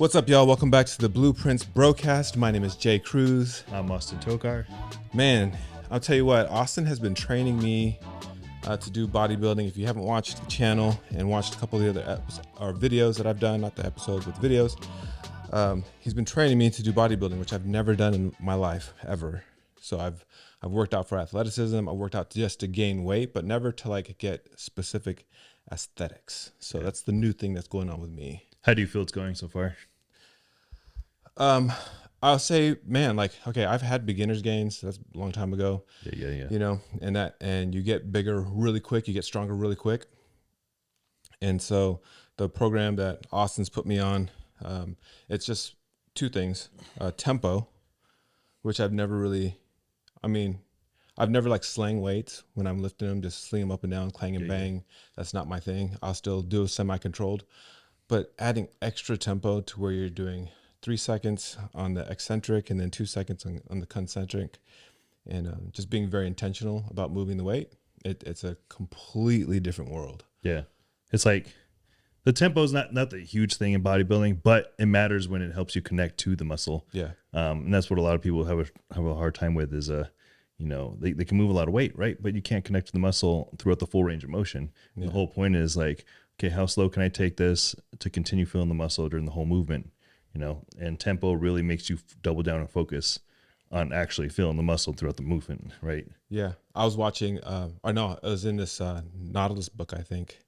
What's up, y'all? Welcome back to the Blueprints Brocast. My name is Jay Cruz. I'm Austyn Tokar. Man, I'll tell you what, Austin has been training me to do bodybuilding. If you haven't watched the channel and watched a couple of the other videos that I've done, not the episodes, but the videos, he's been training me to do bodybuilding, which I've never done in my life, ever. So I've worked out for athleticism. I've worked out just to gain weight, but never to like get specific aesthetics. So that's the new thing that's going on with me. How do you feel it's going so far? I'll say, man, like, okay, I've had beginner's gains. That's a long time ago. Yeah. You know, and you get bigger really quick. You get stronger really quick. And so the program that Austin's put me on, it's just two things. Tempo, which I've never like slang weights when I'm lifting them, just sling them up and down, clang and bang. That's not my thing. I'll still do a semi-controlled, but adding extra tempo to where you're doing 3 seconds on the eccentric and then 2 seconds on the concentric, and just being very intentional about moving the weight. It's a completely different world. Yeah. It's like the tempo is not the huge thing in bodybuilding, but it matters when it helps you connect to the muscle. Yeah. And that's what a lot of people have a hard time with is, you know, they can move a lot of weight, right? But you can't connect to the muscle throughout the full range of motion. Yeah. The whole point is like, okay, how slow can I take this to continue feeling the muscle during the whole movement? You know, and tempo really makes you double down and focus on actually feeling the muscle throughout the movement, right? Yeah. I was watching, it was in this Nautilus book, I think,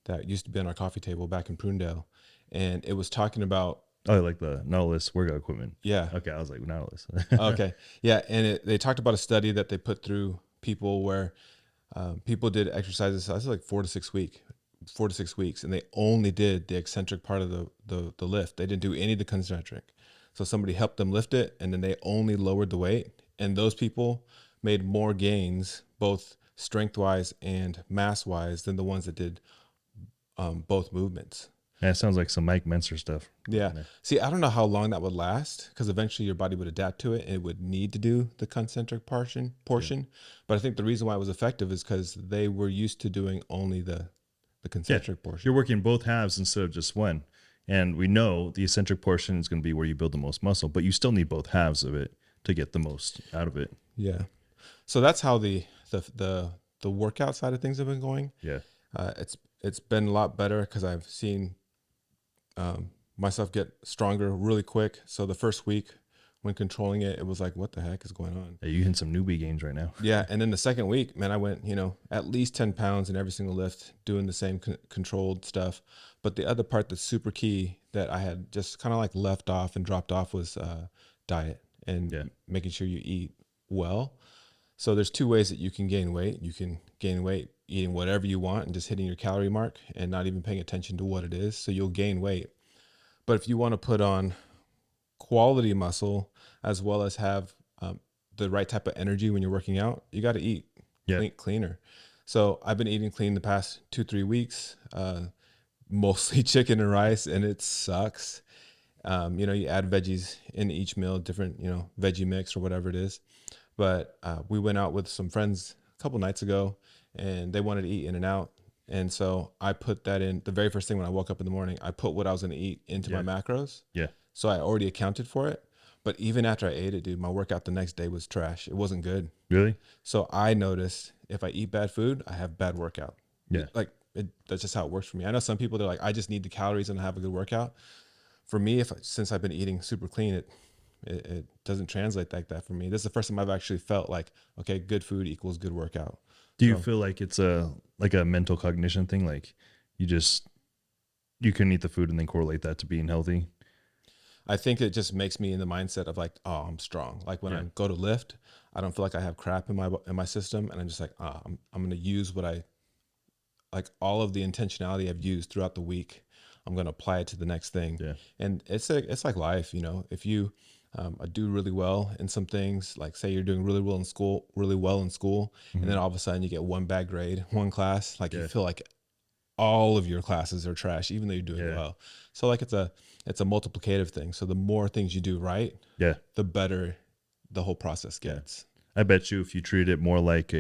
that used to be on our coffee table back in Prunedale. And it was talking about... Oh, like the Nautilus workout equipment. Yeah. Okay, I was like, Nautilus. Okay. Yeah, and they talked about a study that they put through people where people did exercises, I was like 4 to 6 weeks, and they only did the eccentric part of the lift. They didn't do any of the concentric. So somebody helped them lift it, and then they only lowered the weight. And those people made more gains, both strength-wise and mass-wise, than the ones that did both movements. Yeah, it sounds like some Mike Menser stuff. Yeah. See, I don't know how long that would last, because eventually your body would adapt to it and it would need to do the concentric portion. Yeah. But I think the reason why it was effective is because they were used to doing only the concentric portion. You're working both halves instead of just one. And we know the eccentric portion is going to be where you build the most muscle, but you still need both halves of it to get the most out of it. Yeah. So that's how the workout side of things have been going. Yeah. It's been a lot better because I've seen myself get stronger really quick. So the first week when controlling it, it was like, what the heck is going on? Yeah, you hitting some newbie gains right now. Yeah. And then the second week, man, I went, at least 10 pounds in every single lift, doing the same controlled stuff. But the other part that's super key that I had just kind of like left off and dropped off was diet and making sure you eat well. So there's two ways that you can gain weight. You can gain weight eating whatever you want and just hitting your calorie mark and not even paying attention to what it is. So you'll gain weight. But if you want to put on quality muscle as well as have the right type of energy when you're working out, you got to eat cleaner. So I've been eating clean the past 2-3 weeks, mostly chicken and rice, and it sucks. You add veggies in each meal, different, veggie mix or whatever it is. But we went out with some friends a couple nights ago and they wanted to eat In-N-Out. And so I put that in the very first thing when I woke up in the morning. I put what I was going to eat into my macros. Yeah. So I already accounted for it. But even after I ate it, dude, my workout the next day was trash. It wasn't good. Really? So I noticed if I eat bad food, I have bad workout. Yeah. That's just how it works for me. I know some people, they're like, I just need the calories and have a good workout. For me, since I've been eating super clean, it doesn't translate like that for me. This is the first time I've actually felt like, okay, good food equals good workout. Do you feel like it's a mental cognition thing? Like you can eat the food and then correlate that to being healthy? I think it just makes me in the mindset of like, oh, I'm strong. Like when I go to lift, I don't feel like I have crap in my system. And I'm just like, I'm going to use all of the intentionality I've used throughout the week. I'm going to apply it to the next thing. Yeah. And it's like life, if you do really well in some things, like say you're doing really well in school, mm-hmm. and then all of a sudden you get one bad grade, one class, like you feel like all of your classes are trash, even though you're doing well. So like it's a multiplicative thing. So the more things you do right, the better the whole process gets. I bet you if you treat it more like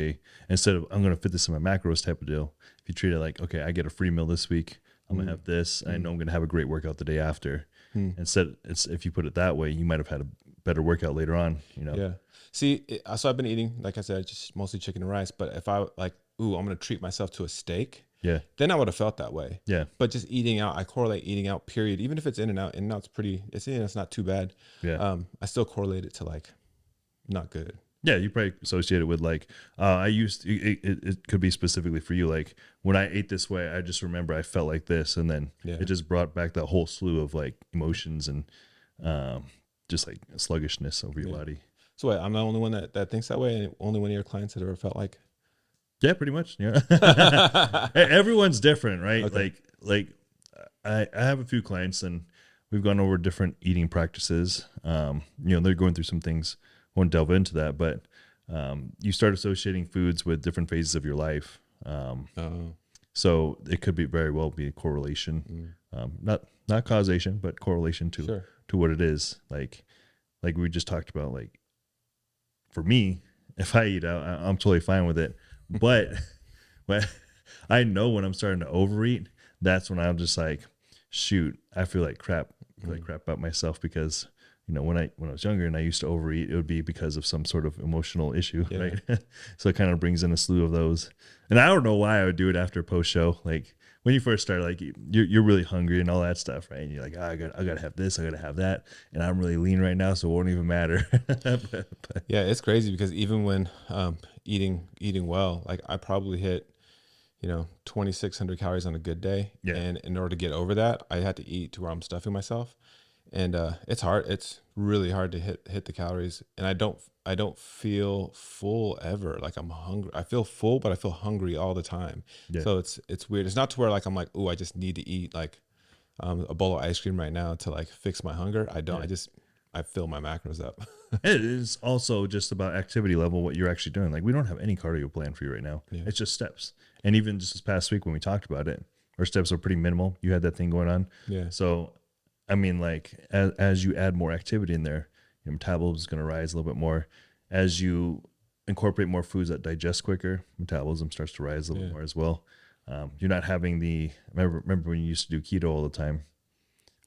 instead of I'm going to fit this in my macros type of deal, if you treat it like, okay, I get a free meal this week, I'm going to have this, and I know I'm going to have a great workout the day after. Instead, it's, if you put it that way, you might have had a better workout later on, you know? Yeah. See, so I've been eating, like I said, just mostly chicken and rice. But if I like, ooh, I'm going to treat myself to a steak, Yeah. then I would have felt that way. Yeah. But just eating out, I correlate eating out, period. Even if it's in and out, it's not too bad. Yeah. I still correlate it to like not good. Yeah, you probably associate it with like I used to, it could be specifically for you. Like when I ate this way, I just remember I felt like this, and then it just brought back that whole slew of like emotions and just like sluggishness over your body. So wait, I'm the only one that thinks that way, and only one of your clients that ever felt like. Yeah, pretty much. Yeah, everyone's different, right? Okay. Like I have a few clients, and we've gone over different eating practices. You know, they're going through some things. Won't delve into that, but you start associating foods with different phases of your life. So it could be very well be a correlation, not causation, but correlation to what it is. Like we just talked about. Like for me, if I eat out, I'm totally fine with it. But when I know when I'm starting to overeat, that's when I'm just like, shoot, I feel like crap, about myself because. You know, when I was younger and I used to overeat, it would be because of some sort of emotional issue, right? So it kind of brings in a slew of those. And I don't know why I would do it after post show. Like when you first start, like you're really hungry and all that stuff, right? And you're like, oh, I gotta have this, I gotta have that, and I'm really lean right now, so it won't even matter. but, Yeah, it's crazy because even when eating well, like I probably hit 2,600 calories on a good day, and in order to get over that, I had to eat to where I'm stuffing myself. And it's hard. It's really hard to hit the calories. And I don't feel full ever. Like I'm hungry. I feel full, but I feel hungry all the time. Yeah. So it's weird. It's not to where like I'm like, oh, I just need to eat like a bowl of ice cream right now to like fix my hunger. I don't. Yeah. I fill my macros up. It is also just about activity level, what you're actually doing. Like we don't have any cardio plan for you right now. Yeah. It's just steps. And even just this past week when we talked about it, our steps are pretty minimal. You had that thing going on. Yeah. So I mean, like as you add more activity in there, your metabolism is going to rise a little bit more. As you incorporate more foods that digest quicker, metabolism starts to rise a little bit more as well. You're not having remember when you used to do keto all the time.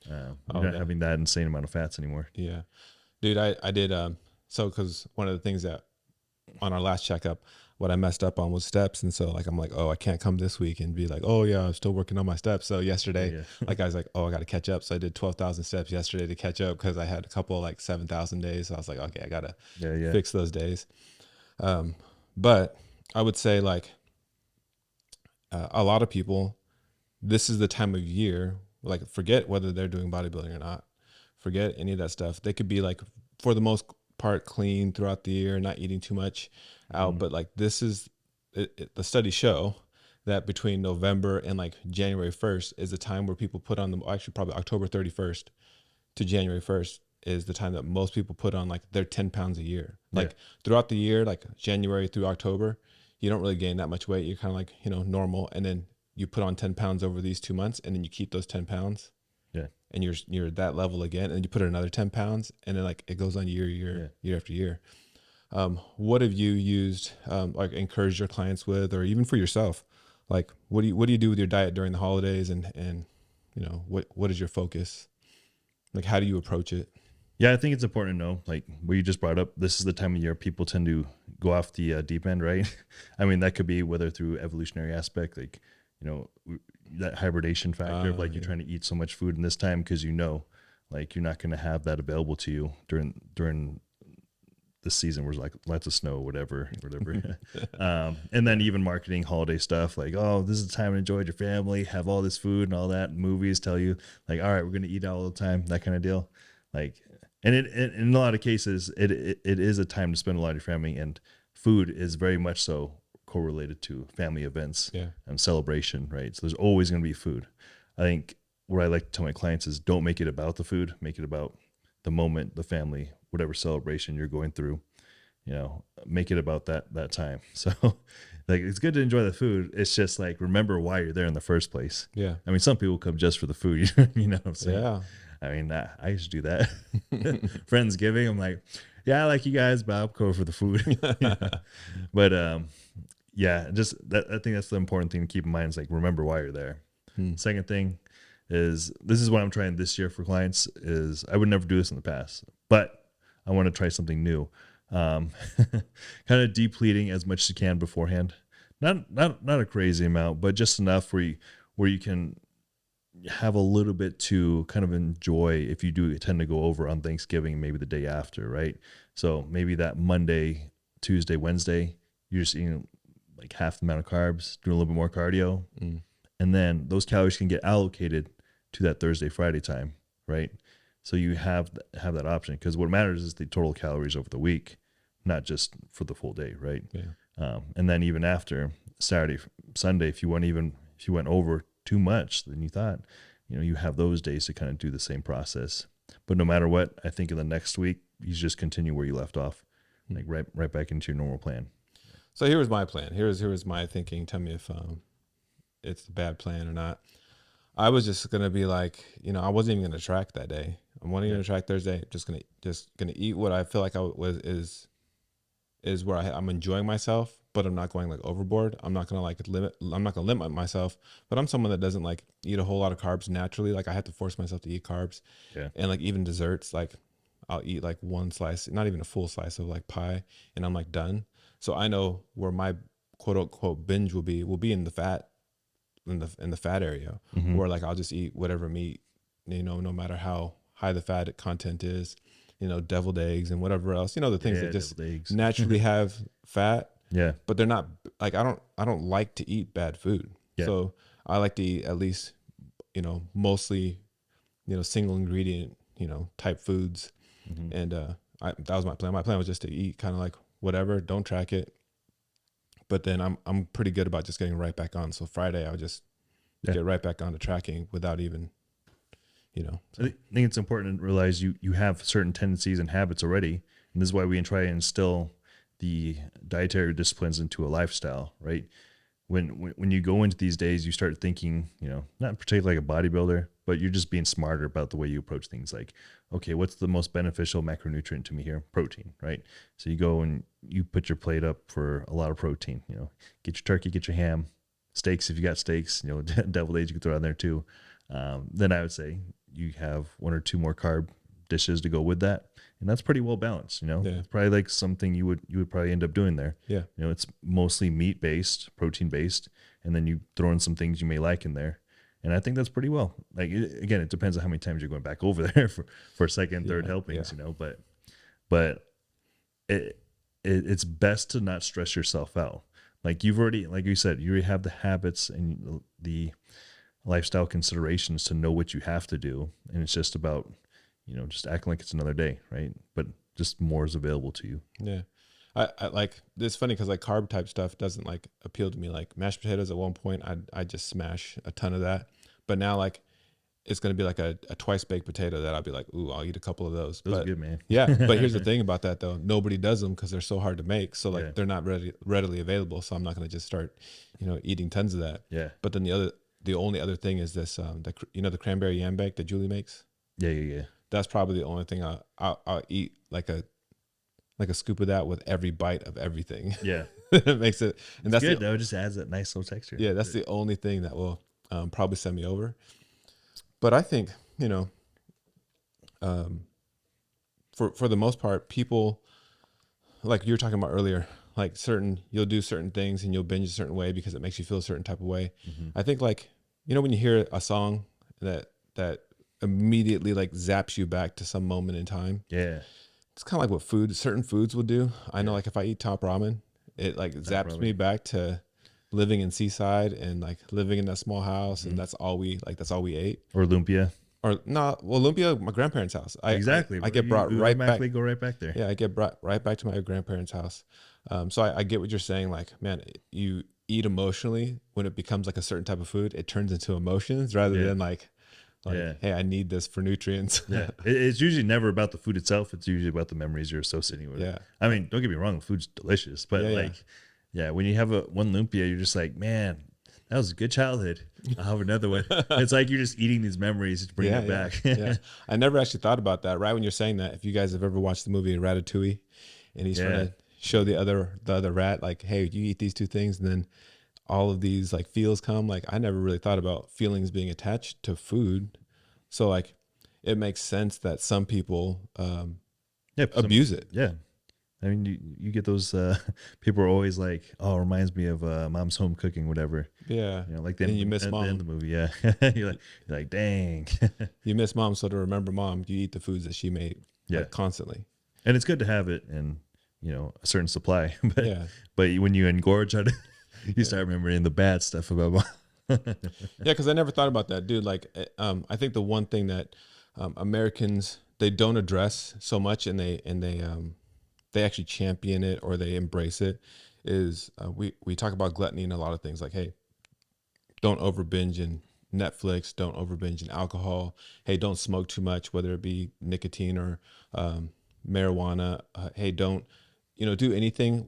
You're not having that insane amount of fats anymore. Yeah, dude, I did. So because one of the things that on our last checkup, what I messed up on was steps. And so like, I'm like, oh, I can't come this week and be like, oh yeah, I'm still working on my steps. So yesterday, like I was like, oh, I got to catch up. So I did 12,000 steps yesterday to catch up because I had a couple like 7,000 days. So I was like, okay, I got to fix those days. But I would say like a lot of people, this is the time of year, like forget whether they're doing bodybuilding or not, forget any of that stuff. They could be like, for the most part, clean throughout the year, not eating too much out, but like this is the studies show that between November and like January 1st is the time where people put on actually probably October 31st to January 1st is the time that most people put on like their 10 pounds a year. Like throughout the year, like January through October, you don't really gain that much weight. You're kind of like, normal. And then you put on 10 pounds over these 2 months and then you keep those 10 pounds. Yeah. And you're at that level again, and you put in another 10 pounds and then like it goes on year after year. What have you used, like encouraged your clients with, or even for yourself? Like, what do you do with your diet during the holidays, and what is your focus? Like, how do you approach it? Yeah, I think it's important to know, like what you just brought up, this is the time of year people tend to go off the deep end, right? I mean, that could be whether through evolutionary aspect, like, that hybridation factor of like you're trying to eat so much food in this time because like you're not going to have that available to you during the season where it's like lots of snow, whatever. And then even marketing holiday stuff like, oh, this is the time to enjoy your family, have all this food and all that. Movies tell you like, all right, we're going to eat out all the time, that kind of deal. Like, and in a lot of cases, it is a time to spend a lot of your family, and food is very much so correlated to family events and celebration, right? So there's always going to be food. I think what I like to tell my clients is don't make it about the food, make it about the moment, the family, whatever celebration you're going through, make it about that time. So like, it's good to enjoy the food. It's just like, remember why you're there in the first place. Yeah. I mean, some people come just for the food, you know what I'm saying? Yeah. I mean, I used to do that. Friendsgiving, I'm like, yeah, I like you guys, but I'll go for the food. But, yeah, just that. I think that's the important thing to keep in mind is like, remember why you're there. Second thing, is this is what I'm trying this year for clients is I would never do this in the past, but I want to try something new. Kind of depleting as much as you can beforehand. Not a crazy amount, but just enough where you can have a little bit to kind of enjoy if you do tend to go over on Thanksgiving, maybe the day after, right? So maybe that Monday, Tuesday, Wednesday, you're just eating like half the amount of carbs, doing a little bit more cardio. And then those calories can get allocated to that Thursday, Friday time, right? So you have that option, because what matters is the total calories over the week, not just for the full day, right? Yeah. And then even after Saturday, Sunday, if you went over too much than you thought, you have those days to kind of do the same process. But no matter what, I think in the next week, you just continue where you left off, like right back into your normal plan. So here was my plan. Here was my thinking. Tell me if it's a bad plan or not. I was just gonna be like, I wasn't even gonna track that day. I'm wanting to track Thursday. Just gonna eat what I feel like is where I'm enjoying myself, but I'm not going like overboard. I'm not gonna limit myself, but I'm someone that doesn't like eat a whole lot of carbs naturally. Like I have to force myself to eat carbs. Yeah. And like even desserts, like I'll eat like one slice, not even a full slice of like pie, and I'm like done. So I know where my quote unquote binge will be in the fat, in the fat area, where like I'll just eat whatever meat, no matter how high the fat content is, deviled eggs and whatever else, the things that just naturally have fat. Yeah. But they're not like, I don't like to eat bad food. Yeah. So I like to eat at least, mostly, single ingredient, type foods. And that was my plan. My plan was just to eat kind of like whatever, don't track it. But then I'm pretty good about just getting right back on. So Friday I would just get right back on to tracking without even, So. I think it's important to realize you have certain tendencies and habits already, and this is why we try and instill the dietary disciplines into a lifestyle, right? When you go into these days, you start thinking, not particularly like a bodybuilder, but you're just being smarter about the way you approach things. Like, okay, what's the most beneficial macronutrient to me here? Protein, right? So you go and you put your plate up for a lot of protein. Get your turkey, get your ham, steaks if you got steaks. Deviled eggs you can throw on there too. Then I would say you have one or two more carb dishes to go with that, and that's pretty well balanced. It's probably like something you would probably end up doing there. Yeah. It's mostly meat based, protein based, and then you throw in some things you may like in there, and I think that's pretty well. Like again, it depends on how many times you're going back over there for second, third helpings. But it's best to not stress yourself out. Like you've already, like you said, you already have the habits and the lifestyle considerations to know what you have to do, and it's just about just acting like it's another day, right? But just more is available to you. Yeah. I like, it's funny because like carb type stuff doesn't like appeal to me. Like mashed potatoes at one point, I just smash a ton of that. But now like it's going to be like a twice baked potato that I'll be like, ooh, I'll eat a couple of those. Those are good, man. Yeah. But here's the thing about that though. Nobody does them because they're so hard to make. So like they're not readily available. So I'm not going to just start, eating tons of that. Yeah. But then the only other thing is this, the cranberry yam bake that Julie makes. Yeah. That's probably the only thing I'll eat like a scoop of that with every bite of everything. Yeah. It makes it, and that's good though. It just adds that nice little texture. Yeah, that's the only thing that will probably send me over. But I think for the most part, people, like you were talking about earlier, like you'll do certain things and you'll binge a certain way because it makes you feel a certain type of way. I think like when you hear a song that immediately like zaps you back to some moment in time. Yeah. It's kind of like what certain foods will do. I know like if I eat top ramen, it like zaps me back to living in Seaside and like living in that small house, and that's all we ate. Or lumpia. Or no, well, lumpia, my grandparents' house. I get brought right back. Go right back there. Yeah, I get brought right back to my grandparents' house. So I get what you're saying. Like, man, you eat emotionally when it becomes like a certain type of food. It turns into emotions rather than like, hey, I need this for nutrients. Yeah, it's usually never about the food itself. It's usually about the memories you're associating with it. I mean, don't get me wrong, the food's delicious, but when you have one lumpia, you're just like, man, that was a good childhood. I'll have another one. It's like you're just eating these memories to bring it back. Yeah, I never actually thought about that. Right when you're saying that, if you guys have ever watched the movie Ratatouille, and he's trying to show the other rat, like, hey, you eat these two things, and then all of these like feels come, like I never really thought about feelings being attached to food. So like it makes sense that some people Yeah. abuse it. Yeah. I mean, you get those people are always like, oh, it reminds me of mom's home cooking, whatever. Yeah. You know, like And you miss at the end mom. of the movie. Yeah. You're like, dang. You miss mom, so to remember mom, you eat the foods that she made Yeah. like constantly. And it's good to have it in, you know, a certain supply. But Yeah. when you engorge on it, you start remembering the bad stuff about mom. Yeah, because I never thought about that, dude. Like, I think the one thing that Americans they don't address so much, and they actually champion it or they embrace it, is we talk about gluttony and a lot of things. Like, hey, don't over binge in Netflix, don't over binge in alcohol. Hey, don't smoke too much, whether it be nicotine or marijuana. Hey, don't do anything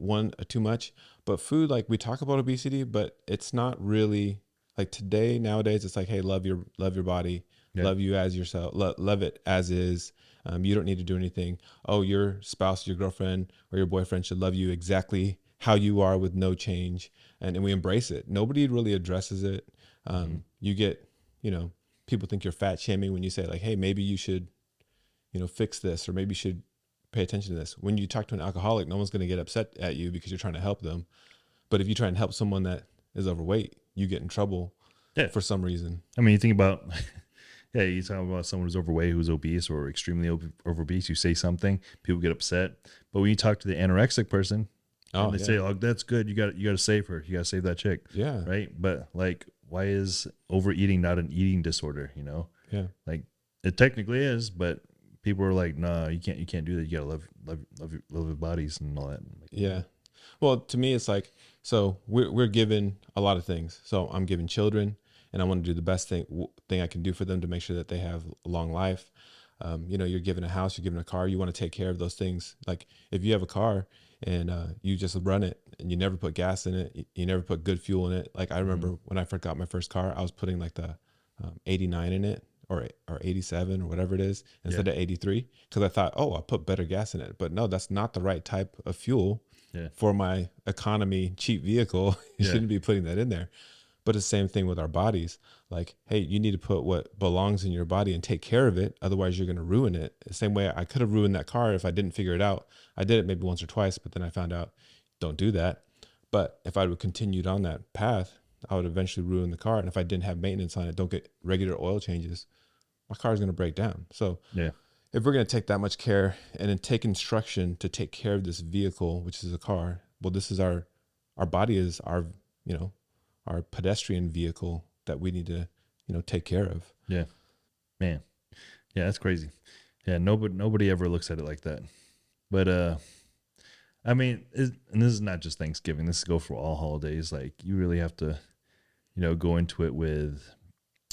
too much. But food, like we talk about obesity, but it's not really like nowadays. It's like, hey, love your body, Yeah. love you as yourself, love it as is. You don't need to do anything. Oh, your spouse, your girlfriend, or your boyfriend should love you exactly how you are with no change, and we embrace it. Nobody really addresses it. You get, people think you're fat shaming when you say like, hey, maybe you should, fix this, or maybe you should pay attention to this. When you talk to an alcoholic, no one's going to get upset at you because you're trying to help them. But if you try and help someone that is overweight, you get in trouble for some reason. I mean, you think about, yeah, you talk about someone who's overweight, who's obese or extremely over obese, you say something, people get upset. But when you talk to the anorexic person, and they say, oh, that's good. You got to save her. You got to save that chick. Yeah. Right. But like, why is overeating not an eating disorder? Yeah. Like it technically is, but people are like, no, you can't do that. You got to love your bodies and all that. Yeah. Well, to me, it's like, so we're given a lot of things. So I'm given children, and I want to do the best thing I can do for them to make sure that they have a long life. You're given a house, you're given a car, you want to take care of those things. Like if you have a car and you just run it and you never put gas in it, you never put good fuel in it. Like I remember when I first got my first car, I was putting like the 89 in it or 87 or whatever it is instead of 83, because I thought, oh, I'll put better gas in it. But no, that's not the right type of fuel for my economy cheap vehicle. You shouldn't be putting that in there. But it's the same thing with our bodies. Like, hey, you need to put what belongs in your body and take care of it. Otherwise, you're going to ruin it. The same way I could have ruined that car if I didn't figure it out. I did it maybe once or twice, but then I found out, don't do that. But if I would have continued on that path, I would eventually ruin the car. And if I didn't have maintenance on it, don't get regular oil changes, my car is going to break down. So if we're going to take that much care and then take instruction to take care of this vehicle, which is a car, well, this is our body is our pedestrian vehicle that we need to, take care of. Yeah, man. Yeah, that's crazy. Yeah, nobody ever looks at it like that. But I mean, and this is not just Thanksgiving. This goes for all holidays. Like you really have to, go into it with,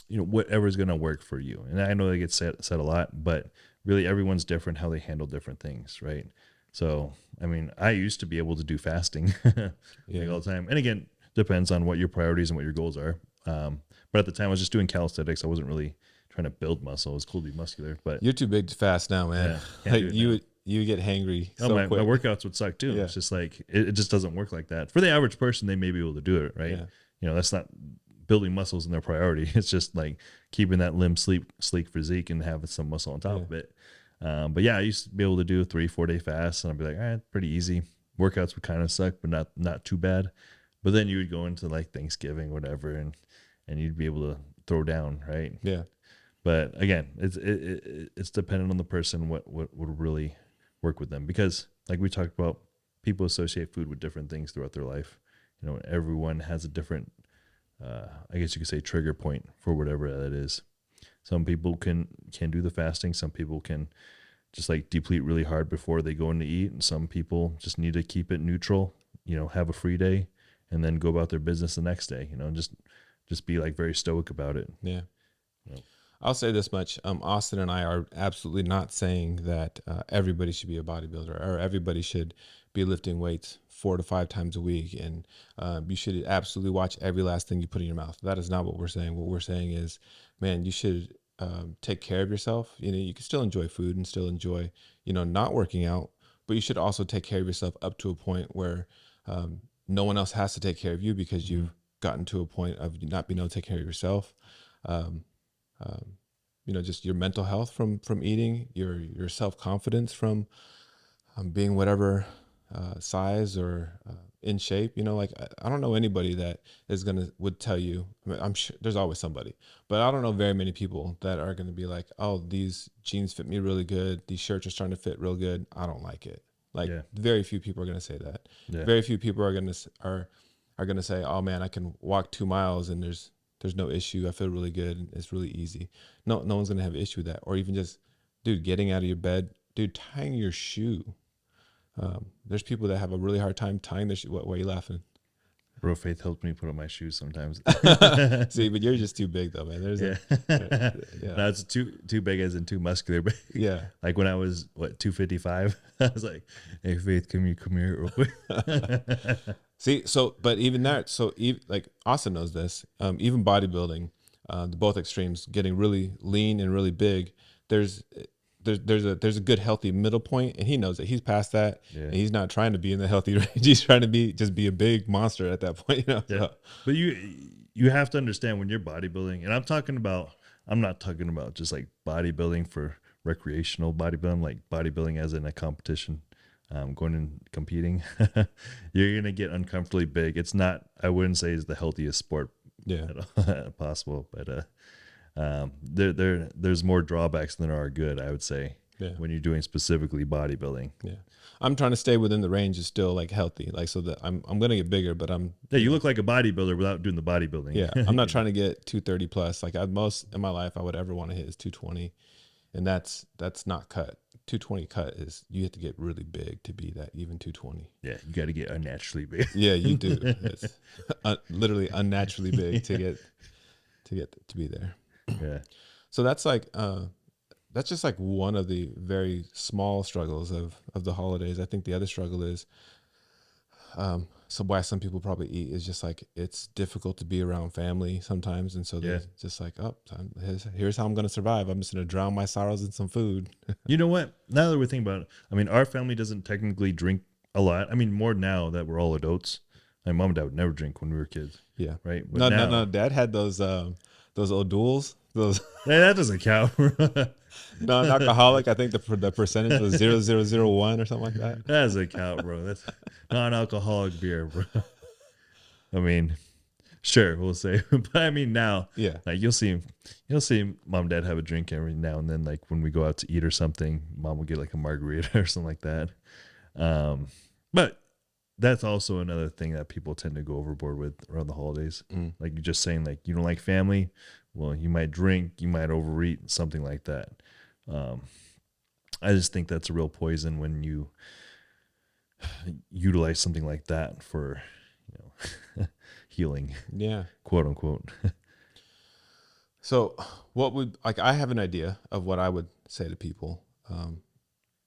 whatever's going to work for you. And I know they get said a lot, but really everyone's different how they handle different things, right? So, I mean, I used to be able to do fasting like all the time. And again, depends on what your priorities and what your goals are. But at the time I was just doing calisthenics. I wasn't really trying to build muscle. It was cool to be muscular, but you're too big to fast now, man. Yeah, like you get hangry. My workouts would suck too. Yeah. It's just like, it just doesn't work like that. For the average person, they may be able to do it, right? Yeah. That's not building muscles in their priority. It's just like keeping that limb sleek physique and having some muscle on top of it. But yeah, I used to be able to do a 3-4 day fast and I'd be like, all right, pretty easy. Workouts would kind of suck, but not too bad. But then you would go into like Thanksgiving, whatever, and you'd be able to throw down, right? Yeah. But again, it's dependent on the person what would really work with them, because like we talked about, people associate food with different things throughout their life. Everyone has a different, I guess you could say, trigger point for whatever that is. Some people can do the fasting. Some people can just like deplete really hard before they go in to eat, and some people just need to keep it neutral. Have a free day and then go about their business the next day. Just be like very stoic about it. Yeah. I'll say this much. Austin and I are absolutely not saying that everybody should be a bodybuilder or everybody should be lifting weights 4 to 5 times a week. And you should absolutely watch every last thing you put in your mouth. That is not what we're saying. What we're saying is, man, you should take care of yourself. You can still enjoy food and still enjoy, not working out, but you should also take care of yourself up to a point where no one else has to take care of you because gotten to a point of not being able to take care of yourself. Um, just your mental health from eating, your self-confidence from being whatever size or in shape. Like I don't know anybody that would tell you. I mean, I'm sure there's always somebody, but I don't know very many people that are gonna be like, oh, these jeans fit me really good, these shirts are starting to fit real good, I don't like it. Like very few people are gonna say that. Very few people are gonna say, oh man, I can walk 2 miles and there's no issue, I feel really good and it's really easy. No one's gonna have an issue with that. Or even just, dude, getting out of your bed, dude, tying your shoe. There's people that have a really hard time tying their shoe. Why are you laughing? Bro, Faith helps me put on my shoes sometimes. See, but you're just too big though, man. No, it's too big as in too muscular. But yeah. Like when I was 255, I was like, hey Faith, come here real quick. See, but even that, like Austin knows this, even bodybuilding, both extremes, getting really lean and really big, there's a good healthy middle point, and he knows that he's past that, and he's not trying to be in the healthy range. He's trying to be a big monster at that point, So. But you have to understand when you're bodybuilding, and I'm not talking about just like bodybuilding for recreational bodybuilding, like bodybuilding as in a competition, going and competing. You're gonna get uncomfortably big. It's not, I wouldn't say, is the healthiest sport possible, but there's more drawbacks than there are good, I would say, when you're doing specifically bodybuilding. Yeah. I'm trying to stay within the range is still like healthy. Like, so that I'm going to get bigger, but you look like a bodybuilder without doing the bodybuilding. Yeah. I'm not trying to get 230 plus. Like most in my life I would ever want to hit is 220. And that's not cut. 220 cut is, you have to get really big to be that, even 220. Yeah. You got to get unnaturally big. Yeah, you do. It's literally unnaturally big to be there. Yeah. So that's like that's just like one of the very small struggles of the holidays. I think the other struggle is so why some people probably eat is just like it's difficult to be around family sometimes, and so they're just like, oh, here's how I'm going to survive. I'm just going to drown my sorrows in some food. You know what? Now that we're thinking about it, I mean, our family doesn't technically drink a lot. I mean, more now that we're all adults. My mom and dad would never drink when we were kids. Yeah, right. But no. Dad had those O'Douls. Those that doesn't count. Non-alcoholic. I think the percentage was 0.001 or something like that. That doesn't count, bro. That's non-alcoholic beer, bro. I mean, sure, we'll say, but I mean now, like you'll see mom and dad have a drink every now and then. Like when we go out to eat or something, mom will get like a margarita or something like that. But that's also another thing that people tend to go overboard with around the holidays. Like you're just saying, like you don't like family. Well, you might drink, you might overeat, something like that. I just think that's a real poison when you utilize something like that for, healing. Yeah. Quote unquote. So I have an idea of what I would say to people,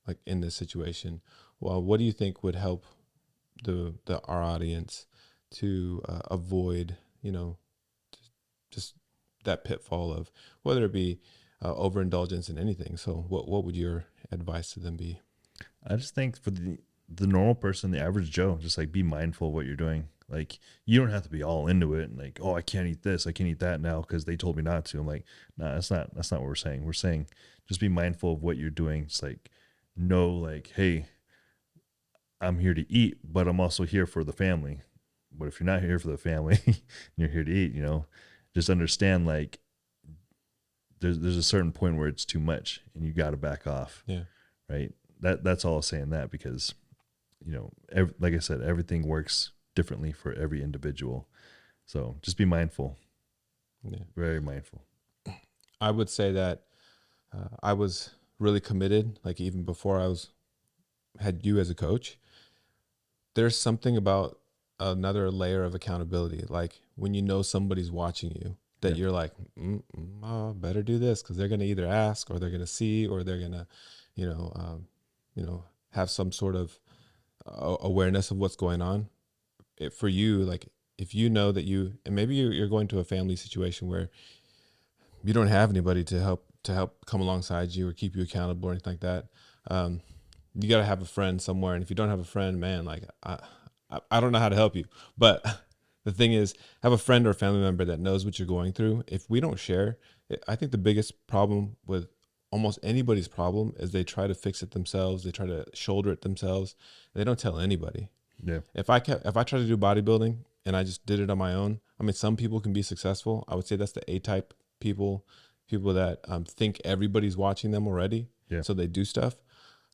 like in this situation. Well, what do you think would help our audience to avoid, just that pitfall of whether it be overindulgence in anything? So what would your advice to them be? I just think for the normal person, the average Joe, just like be mindful of what you're doing. Like you don't have to be all into it and like, oh, I can't eat this, I can't eat that now because they told me not to. I'm like, nah, that's not what we're saying. We're saying just be mindful of what you're doing. It's like, know like, hey, I'm here to eat, but I'm also here for the family. But if you're not here for the family, you're here to eat, just understand like there's a certain point where it's too much and you got to back off. Yeah. Right. That's all saying that because, like I said, everything works differently for every individual. So just be mindful. Yeah. Very mindful. I would say that I was really committed. Like even before had you as a coach, there's something about another layer of accountability. Like when somebody's watching you, that you're like, better do this because they're going to either ask or they're going to see or they're going to, have some sort of awareness of what's going on. For you, like if you know that and maybe you're going to a family situation where you don't have anybody to help come alongside you or keep you accountable or anything like that. You got to have a friend somewhere. And if you don't have a friend, man, like I don't know how to help you, but The thing is, have a friend or a family member that knows what you're going through. If we don't share, I think the biggest problem with almost anybody's problem is they try to fix it themselves. They try to shoulder it themselves. They don't tell anybody. Yeah. If I try to do bodybuilding and I just did it on my own, I mean, some people can be successful. I would say that's the A-type people that think everybody's watching them already. Yeah. So they do stuff.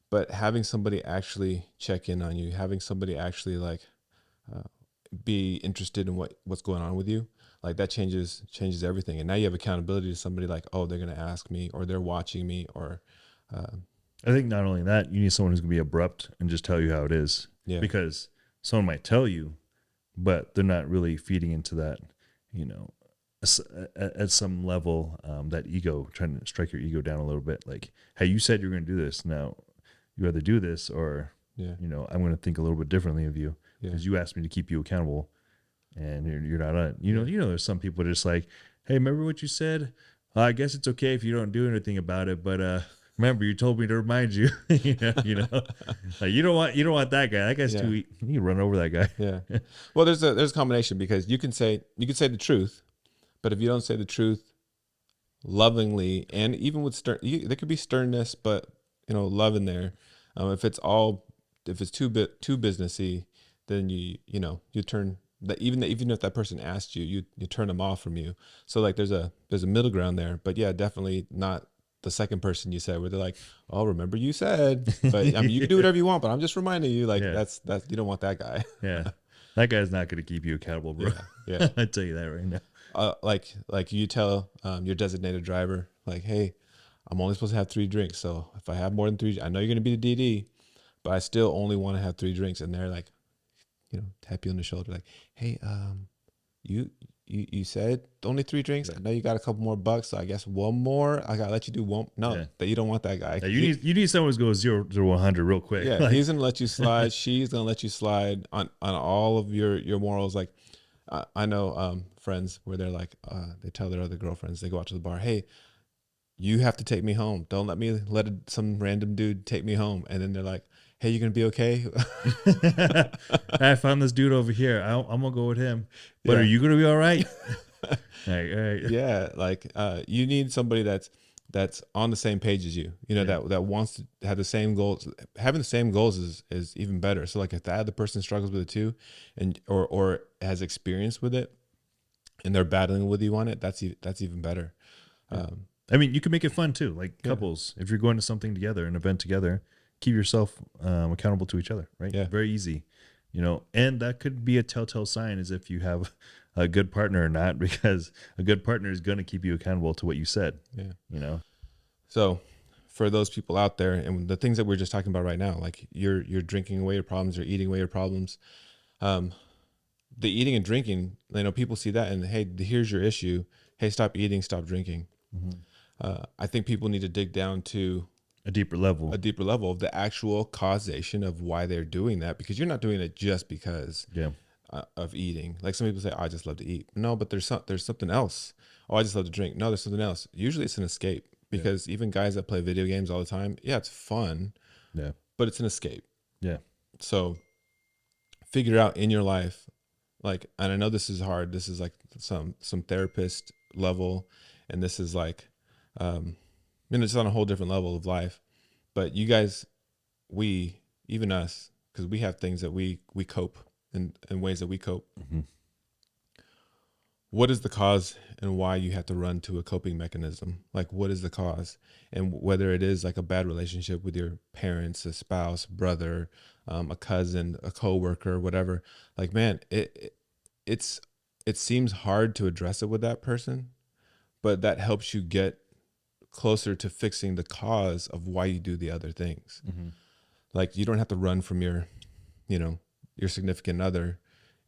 But having somebody actually check in on you, having somebody actually like be interested in what's going on with you, like that changes everything. And now you have accountability to somebody like, oh, they're going to ask me, or they're watching me, or I think not only that, you need someone who's going to be abrupt and just tell you how it is. Yeah. Because someone might tell you, but they're not really feeding into that, at some level, that ego, trying to strike your ego down a little bit. Like, hey, you said you're going to do this. Now you either do this or, I'm going to think a little bit differently of you because you asked me to keep you accountable and you're not on it. There's some people just like, hey, remember what you said? I guess it's okay if you don't do anything about it, but, remember, you told me to remind you. Like you don't want that guy. That guy's too. You can run over that guy. Yeah. Well, there's a combination because you can say the truth, but if you don't say the truth lovingly and even with there could be sternness, but love in there. If it's too businessy, then you turn that even if that person asked you turn them off from you. So like there's a middle ground there, but yeah, definitely not the second person you said where they're like, oh, remember you said, but I mean, you can do whatever you want, but I'm just reminding you, like, that's you don't want that guy. Yeah. That guy's not going to keep you accountable, bro. Yeah. I tell you that right now. Like you tell your designated driver, like, hey, I'm only supposed to have 3 drinks. So if I have more than 3, I know you're going to be the DD, but I still only want to have 3 drinks. And they're like, tap you on the shoulder, like, hey, you said only 3 drinks. I know you got a couple more bucks, so I guess one more. I gotta let you do one. No, that you don't want that guy. Yeah, you need someone who's going 0 to 100 real quick. Yeah, like, he's gonna let you slide. She's gonna let you slide on all of your morals. Like I know friends where they're like they tell their other girlfriends, they go out to the bar, hey, you have to take me home. Don't let me let some random dude take me home. And then they're like, hey, you gonna be okay? I found this dude over here. I'm gonna go with him. But are you gonna be all right? All right. Yeah, like you need somebody that's on the same page as you. That wants to have the same goals. Having the same goals is even better. So like if the other person struggles with it too, and or has experience with it, and they're battling with you on it, that's even better. I mean, you can make it fun too. Like couples, if you're going to something together, an event together, keep yourself accountable to each other, right? Yeah. Very easy, and that could be a telltale sign as if you have a good partner or not, because a good partner is going to keep you accountable to what you said. Yeah. So for those people out there, and the things that we're just talking about right now, like you're drinking away your problems, you're eating away your problems. The eating and drinking, people see that and, hey, here's your issue. Hey, stop eating, stop drinking. Mm-hmm. I think people need to dig down to a deeper level of the actual causation of why they're doing that, because you're not doing it just because of eating. Like some people say, oh, I just love to eat. No, but there's something else. Oh, I just love to drink. No, there's something else. Usually it's an escape, because even guys that play video games all the time, it's fun, but it's an escape. Yeah. So figure out in your life, like, and I know this is hard. This is like some therapist level, and this is like, it's on a whole different level of life. But you guys, even us, because we have things that we cope in ways that we cope. Mm-hmm. What is the cause and why you have to run to a coping mechanism? Like, what is the cause? And whether it is like a bad relationship with your parents, a spouse, brother, a cousin, a coworker, whatever. Like, man, it seems hard to address it with that person, but that helps you get closer to fixing the cause of why you do the other things. Mm-hmm. Like, you don't have to run from your significant other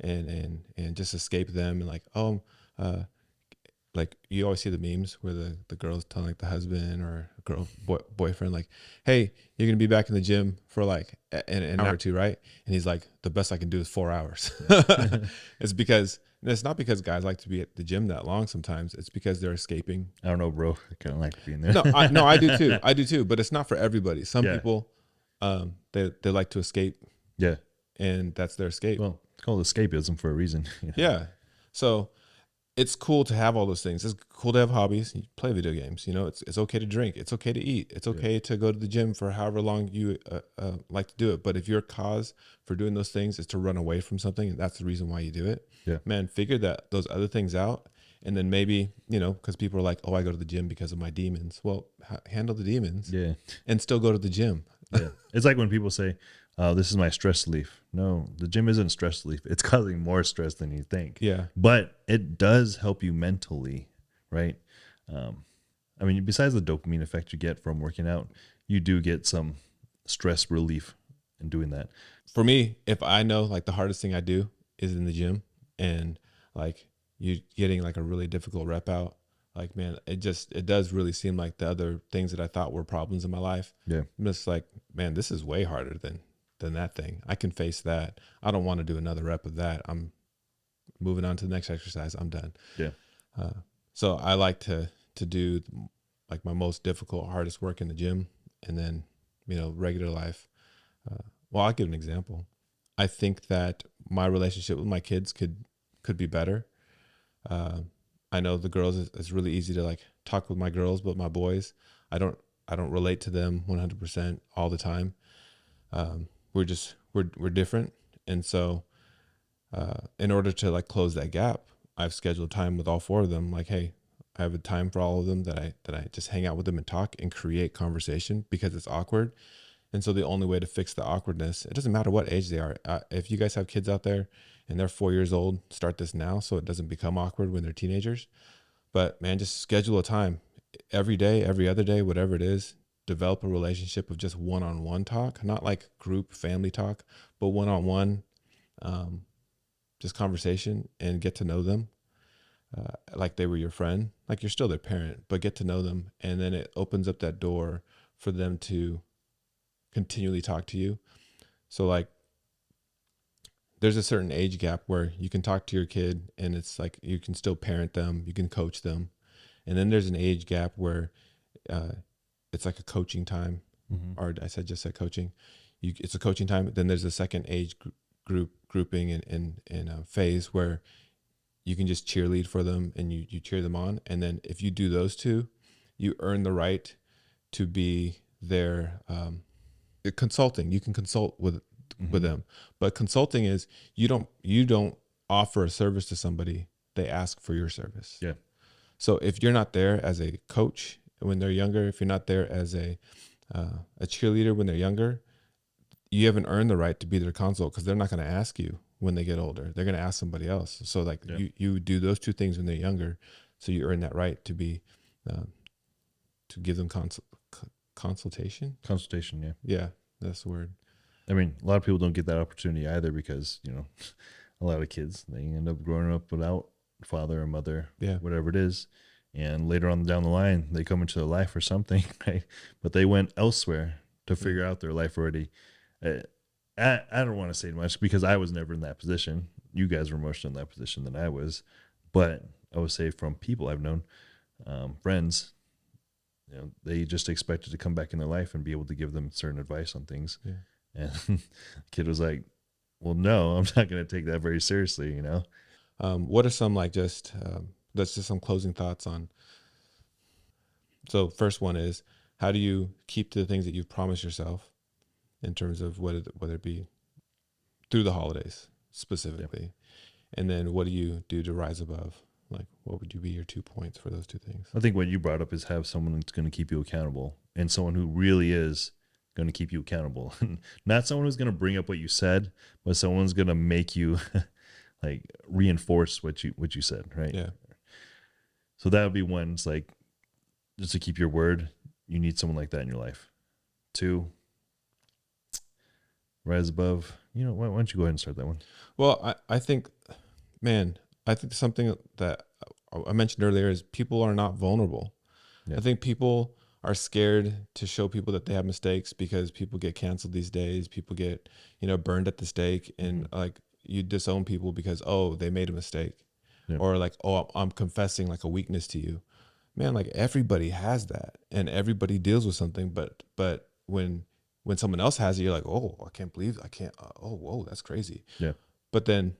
and just escape them, and like, like you always see the memes where the girl's telling like the husband or boyfriend, like, hey, you're gonna be back in the gym for like an hour or two, right? And he's like, the best I can do is 4 hours. It's not because guys like to be at the gym that long. Sometimes it's because they're escaping. I don't know, bro. I kind of like being there. No, I do too. I do too. But it's not for everybody. Some people, they like to escape. Yeah. And that's their escape. Well, It's called escapism for a reason. You know? Yeah. So it's cool to have all those things. It's cool to have hobbies. You play video games. You know, it's okay to drink. It's okay to eat. It's okay to go to the gym for however long you like to do it. But if your cause for doing those things is to run away from something, and that's the reason why you do it, man, figure those other things out. And then maybe, you know, because people are like, oh, I go to the gym because of my demons. Well, handle the demons and still go to the gym. It's like when people say, this is my stress relief. No, the gym isn't stress relief. It's causing more stress than you think. Yeah. But it does help you mentally, right? I mean, besides the dopamine effect you get from working out, you do get some stress relief in doing that. For me, if I know like the hardest thing I do is in the gym, and like you getting like a really difficult rep out, like, man, it does really seem like the other things that I thought were problems in my life. Yeah. I'm just like, man, this is way harder than that thing. I can face that. I don't want to do another rep of that. I'm moving on to the next exercise. I'm done. Yeah. So I like to do like my most difficult, hardest work in the gym, and then, you know, regular life. Well, I'll give an example. I think that my relationship with my kids could be better. I know the girls, it's really easy to like talk with my girls, but my boys, I don't relate to them 100% all the time. We're different. And so, in order to like close that gap, I've scheduled time with all four of them. Like, hey, I have a time for all of them that I just hang out with them and talk and create conversation, because it's awkward. And so the only way to fix the awkwardness, it doesn't matter what age they are. If you guys have kids out there and they're 4 years old, start this now so it doesn't become awkward when they're teenagers. But man, just schedule a time every day, every other day, whatever it is. Develop a relationship of just one-on-one talk, not like group family talk, but one-on-one, just conversation, and get to know them like they were your friend. Like you're still their parent, but get to know them. And then it opens up that door for them to continually talk to you. So like there's a certain age gap where you can talk to your kid and it's like you can still parent them, you can coach them. And then there's an age gap where it's like a coaching time, or I just said coaching. It's a coaching time. Then there's a second age grouping and phase where you can just cheerlead for them and you cheer them on. And then if you do those two, you earn the right to be their consulting. You can consult with them, but consulting is you don't offer a service to somebody, they ask for your service. Yeah. So if you're not there as a coach when they're younger, if you're not there as a cheerleader when they're younger, you haven't earned the right to be their consult, because they're not going to ask you when they get older. They're going to ask somebody else. So like you do those two things when they're younger, so you earn that right to be to give them consultation. Consultation, yeah, that's the word. I mean, a lot of people don't get that opportunity either, because, you know, a lot of kids, they end up growing up without father or mother, whatever it is. And later on down the line, they come into their life or something, right? But they went elsewhere to figure out their life already. I don't want to say much, because I was never in that position. You guys were much in that position than I was. But I would say from people I've known, friends, you know, they just expected to come back in their life and be able to give them certain advice on things. Yeah. And the kid was like, well, no, I'm not going to take that very seriously, you know? What are some like just some closing thoughts on? So first one is, how do you keep to the things that you've promised yourself in terms of whether it be through the holidays specifically? And then what do you do to rise above? Like, what would you be your 2 points for those two things? I think what you brought up is have someone that's going to keep you accountable, and someone who really is going to keep you accountable. Not someone who's going to bring up what you said, but someone's going to make you like reinforce what you said, right? Yeah. So that would be one. It's like, just to keep your word, you need someone like that in your life. 2, rise above. You know, why don't you go ahead and start that one? Well, I think something that I mentioned earlier is people are not vulnerable. Yeah. I think people are scared to show people that they have mistakes, because people get canceled these days. People get, burned at the stake, and like you disown people because, oh, they made a mistake. Yeah. Or like, oh, I'm confessing like a weakness to you. Man, like everybody has that, and everybody deals with something. But when someone else has it, you're like, oh, I can't believe I can't. Oh, whoa, that's crazy. Yeah. but then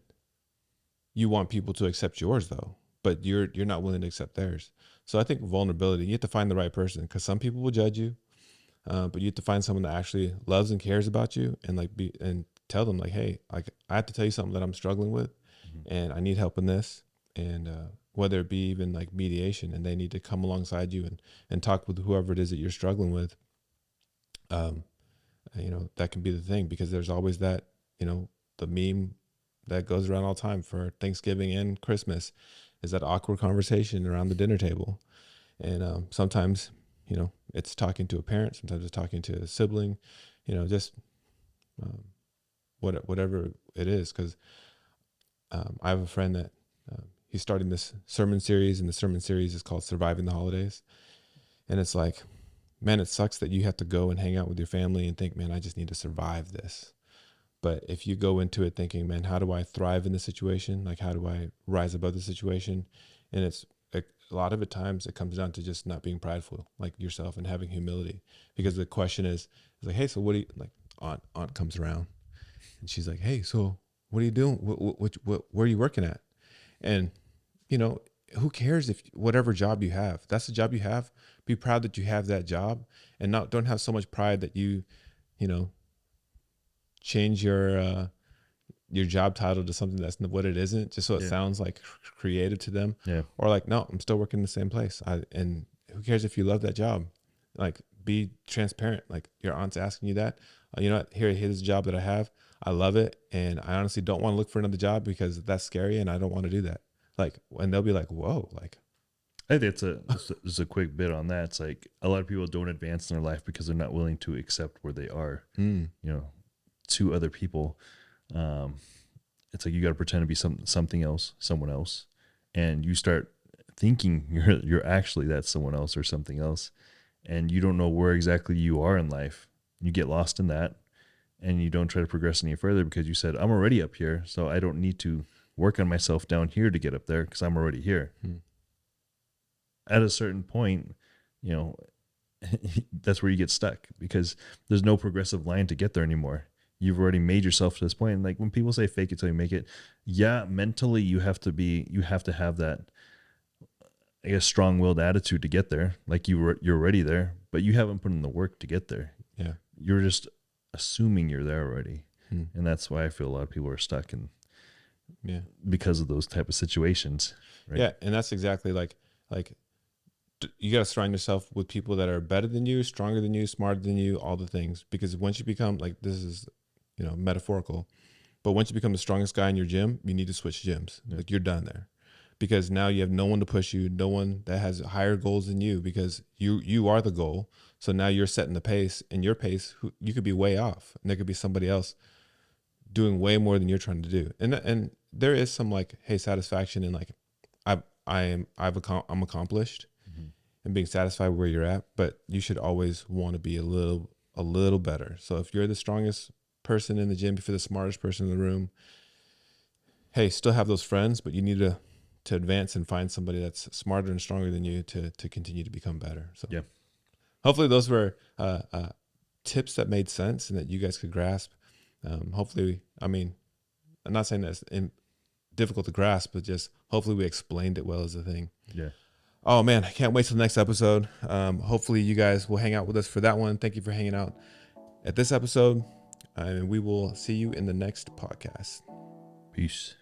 you want people to accept yours though, but you're not willing to accept theirs. So I think vulnerability, you have to find the right person, because some people will judge you, but you have to find someone that actually loves and cares about you, and like and tell them like, hey, like I have to tell you something that I'm struggling with, and I need help in this, and whether it be even like mediation, and they need to come alongside you and talk with whoever it is that you're struggling with. That can be the thing, because there's always that, the meme that goes around all the time for Thanksgiving and Christmas is that awkward conversation around the dinner table. And sometimes, it's talking to a parent, sometimes it's talking to a sibling, just whatever it is. Because I have a friend that he's starting this sermon series, and the sermon series is called Surviving the Holidays. And it's like, man, it sucks that you have to go and hang out with your family and think, man, I just need to survive this. But if you go into it thinking, man, how do I thrive in this situation? Like, how do I rise above the situation? And it's a lot of times it comes down to just not being prideful, like yourself, and having humility. Because the question is like, hey, so what do you, like, aunt comes around and she's like, hey, so what are you doing? Where are you working at? And, who cares if whatever job you have, that's the job you have, be proud that you have that job, and don't have so much pride that you change your job title to something that's what it isn't, just so it sounds like creative to them. Yeah. Or like, no, I'm still working in the same place. And who cares if you love that job? Like, be transparent. Like, your aunt's asking you that, here's the job that I have. I love it. And I honestly don't want to look for another job because that's scary, and I don't want to do that. Like, and they'll be like, whoa, like, I think just a quick bit on that. It's like a lot of people don't advance in their life because they're not willing to accept where they are, to other people. It's like you got to pretend to be something else, someone else, and you start thinking you're actually that someone else or something else, and you don't know where exactly you are in life. You get lost in that, and you don't try to progress any further because you said, I'm already up here, so I don't need to work on myself down here to get up there because I'm already here. At a certain point, that's where you get stuck because there's no progressive line to get there anymore. You've already made yourself to this point. And like when people say fake it till you make it, yeah, mentally you have to have that, I guess, strong-willed attitude to get there. Like you're already there, but you haven't put in the work to get there. Yeah. You're just assuming you're there already. And that's why I feel a lot of people are stuck because of those type of situations. Right? Yeah. And that's exactly like you got to surround yourself with people that are better than you, stronger than you, smarter than you, all the things. Because once you become, like, this is, metaphorical, but once you become the strongest guy in your gym, you need to switch gyms. Yeah. Like, you're done there, because now you have no one to push you, no one that has higher goals than you, because you are the goal. So now you're setting the pace, and your pace, you could be way off, and there could be somebody else doing way more than you're trying to do. And there is some like, hey, satisfaction in like, I'm accomplished. And being satisfied where you're at, but you should always want to be a little better. So if you're the strongest person in the gym, if you're the smartest person in the room, hey, still have those friends, but you need to advance and find somebody that's smarter and stronger than you to continue to become better. So yeah, hopefully those were tips that made sense and that you guys could grasp. Hopefully, I'm not saying that's difficult to grasp, but just hopefully we explained it well as a thing. Yeah. Oh man, I can't wait till the next episode. Hopefully you guys will hang out with us for that one. Thank you for hanging out at this episode, and we will see you in the next podcast. Peace.